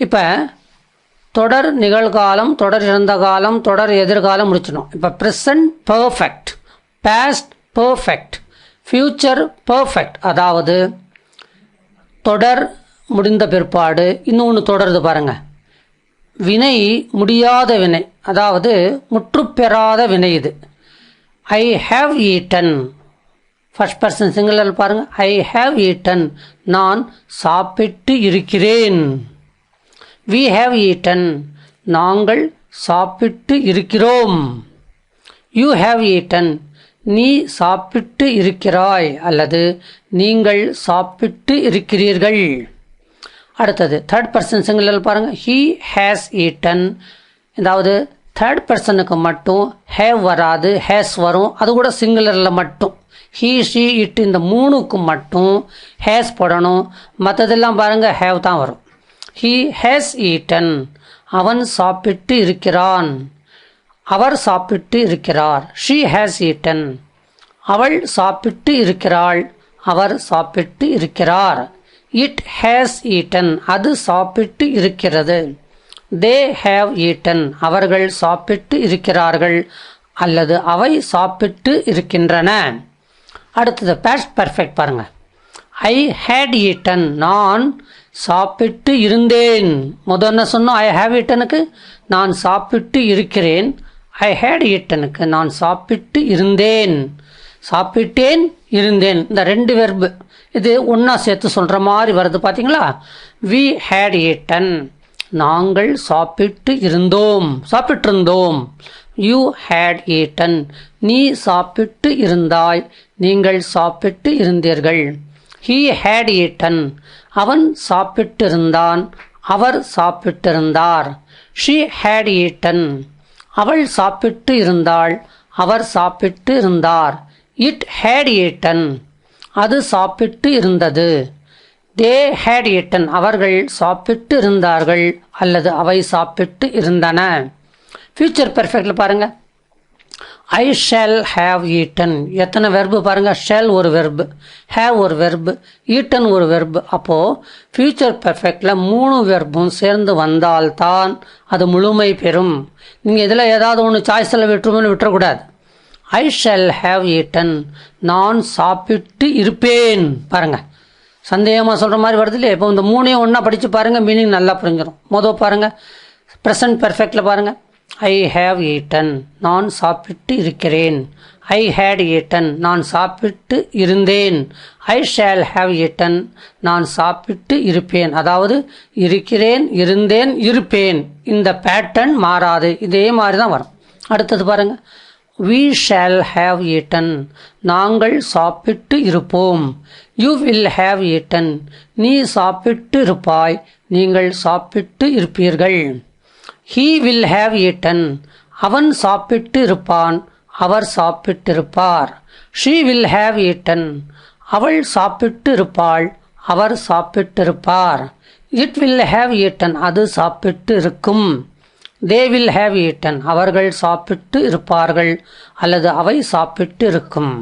இப்போ தொடர் நிகழ்காலம், தொடர் இறந்த காலம், தொடர் எதிர்காலம் முடிச்சிடும். இப்போ present perfect, past perfect, future perfect. அதாவது தொடர் முடிந்த பிற்பாடு இன்னொன்று தொடருது பாருங்க. வினை முடியாத வினை, அதாவது முற்றுப்பெறாத வினை. இது I have eaten, first person singular பாருங்க. ஐ ஹாவ் ஈட்டன், நான் சாப்பிட்டு இருக்கிறேன். வி ஹாவ் ஈட்டன், நாங்கள் சாப்பிட்டு இருக்கிறோம். யூ ஹாவ் ஈட்டன், நீ சாப்பிட்டு இருக்கிறாய் அல்லது நீங்கள் சாப்பிட்டு இருக்கிறீர்கள். அடுத்தது தேர்ட் பர்சன் சிங்குலர் பாருங்க. ஹீ ஹேஸ் ஈட்டன், அதாவது தேர்ட் பர்சனுக்கு மட்டும் ஹேவ் வராது, ஹேஸ் வரும். அது கூட சிங்குலரில் மட்டும். ஹீ, ஷீ, இட் இந்த மூணுக்கு மட்டும் ஹேஸ் போடணும். மற்றதெல்லாம் பாருங்க ஹேவ் தான் வரும். ஹீ ஹேஸ் ஈட்டன், அவன் சாப்பிட்டு இருக்கிறான். அவர் சாப்பிட்டு இருக்கிறார். ஷீ ஹேஸ் ஈட்டன், அவள் சாப்பிட்டு இருக்கிறாள். அவர் சாப்பிட்டு இருக்கிறார். இட் ஹேஸ் ஈட்டன், அது சாப்பிட்டு இருக்கிறது. தே ஹேவ் ஈட்டன், அவர்கள் சாப்பிட்டு இருக்கிறார்கள் அல்லது அவை சாப்பிட்டு இருக்கின்றன. அடுத்தது பாஸ்ட் பர்ஃபெக்ட் பாருங்க. ஐ ஹேட் ஈட்டன், நான் சாப்பிட்டு இருந்தேன். முதல்ல சொன்னோம் ஐ ஹேவ் ஈட்டனுக்கு நான் சாப்பிட்டு இருக்கிறேன். ஐ ஹேட் ஈட்டனுக்கு நான் சாப்பிட்டு இருந்தேன். சாப்பிட்டேன், இருந்தேன், இந்த ரெண்டு வெர்பு இது ஒன்றா சேர்த்து சொல்கிற மாதிரி வருது பார்த்தீங்களா. வி ஹேட் ஈட்டன், நாங்கள் சாப்பிட்டு இருந்தோம், சாப்பிட்டிருந்தோம். யூ ஹேட் ஈட்டன், நீ சாப்பிட்டு இருந்தாய், நீங்கள் சாப்பிட்டு இருந்தீர்கள். ஹீ ஹேட் ஈட்டன், அவன் சாப்பிட்டிருந்தான், அவர் சாப்பிட்டிருந்தார். ஷீ ஹேட் ஈட்டன், அவள் சாப்பிட்டு இருந்தாள், அவர் சாப்பிட்டு இருந்தார். இட் ஹேட் ஈட்டன், அது சாப்பிட்டு இருந்தது. தே ஹேட் ஈட்டன், அவர்கள் சாப்பிட்டு இருந்தார்கள் அல்லது அவை சாப்பிட்டு இருந்தன. ஃபியூச்சர் பெர்ஃபெக்டில் பாருங்க. ஐ ஷால் ஹேவ் ஈட்டன், எத்தனை வெர்பு பாருங்க. ஷால் ஒரு வெர்பு, ஹேவ் ஒரு வெர்பு, ஈட்டன் ஒரு வெர்பு. அப்போது ஃபியூச்சர் பெர்ஃபெக்டில் 3 வெர்பும் சேர்ந்து வந்தால்தான் அது முழுமை பெறும். நீங்கள் இதில் ஏதாவது ஒன்று சாய்ஸில் விட்டுறக்கூடாது. ஐ ஷால் ஹேவ் ஈட்டன், நான் சாப்பிட்டு இருப்பேன். பாருங்கள், சந்தேகமாக சொல்கிற மாதிரி வருது இல்லையா. இப்போ இந்த 3ஐயும் ஒன்றா படித்து பாருங்கள், மீனிங் நல்லா புரிஞ்சிடும். மொதல் பாருங்கள், ப்ரெசன்ட் பெர்ஃபெக்டில் பாருங்கள். ஐ ஹேவ் ஈட்டன், நான் சாப்பிட்டு இருக்கிறேன். ஐ ஹேட் ஈட்டன், நான் சாப்பிட்டு இருந்தேன். ஐ ஷால் ஹேவ் ஈட்டன், நான் சாப்பிட்டு இருப்பேன். அதாவது இருக்கிறேன், இருந்தேன், இருப்பேன். இந்த பேட்டர்ன் மாறாது, இதே மாதிரி தான் வரும். அடுத்தது பாருங்கள். We shall have eaten, நாங்கள் சாப்பிட்டு இருப்போம். You will have eaten, நீ சாப்பிட்டு இருப்பாய், நீங்கள் சாப்பிட்டு இருப்பீர்கள். He will have eaten, அவன் சாப்பிட்டு இருப்பான், அவர் சாப்பிட்டிருப்பார். She will have eaten, அவள் சாப்பிட்டு இருப்பாள், அவர் சாப்பிட்டிருப்பார். It will have eaten, அது சாப்பிட்டு இருக்கும். They will have eaten, அவர்கள் சாப்பிட்டு இருப்பார்கள் அல்லது அவை சாப்பிட்டு இருக்கும்.